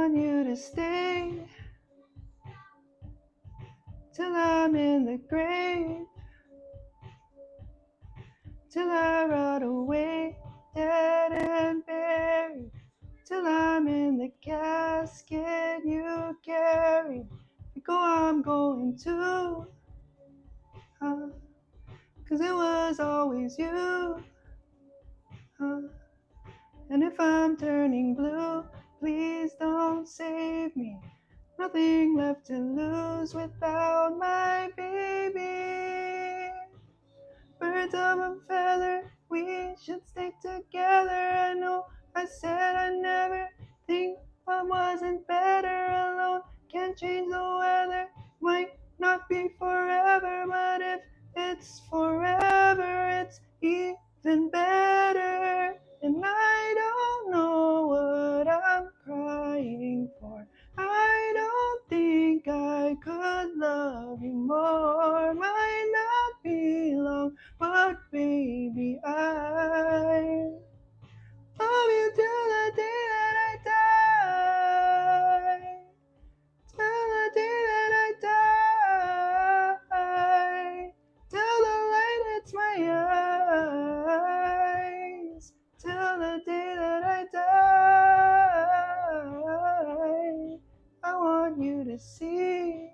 want you to stay till I'm in the grave, till I rot away, dead and buried, till I'm in the casket you carry. You go, I'm going to, 'cause it was always you. And if I'm turning blue, please don't save me. Nothing left to lose without my baby. Birds of a feather, we should stick together. I know I said I never think I wasn't better alone. Can't change the weather, might not be forever, but if it's forever, it's even better. And I don't know what I'm crying for. I don't think I could love you more. Might not be long, but baby, I love you till the day that I die. Till the day that I die. Till the light hits my eyes. Till the day that I die. I want you to see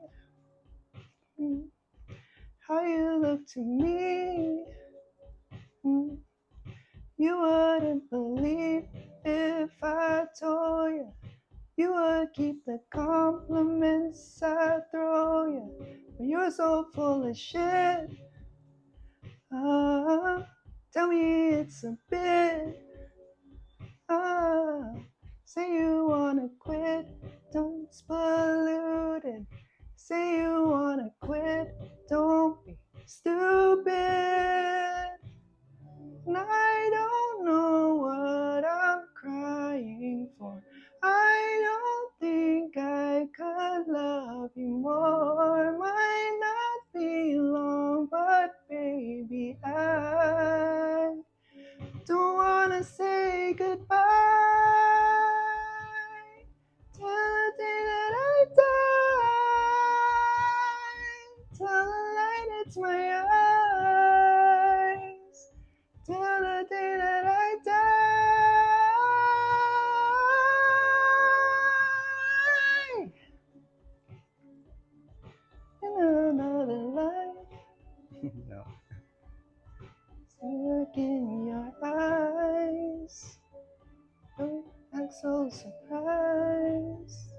how you look to me. You wouldn't believe if I told you. You would keep the compliments I throw you. But you're so full of shit. Tell me it's a bit. Say you wanna quit, don't pollute it. Say you wanna quit, don't be stupid. And I don't know what I'm crying for. I don't think I could love you more. Might not be long, but baby, I don't wanna say goodbye till the day that I die. Till the light hits my eyes. Till the day that I die. In another life. No. Look in your eyes. Don't act so surprised.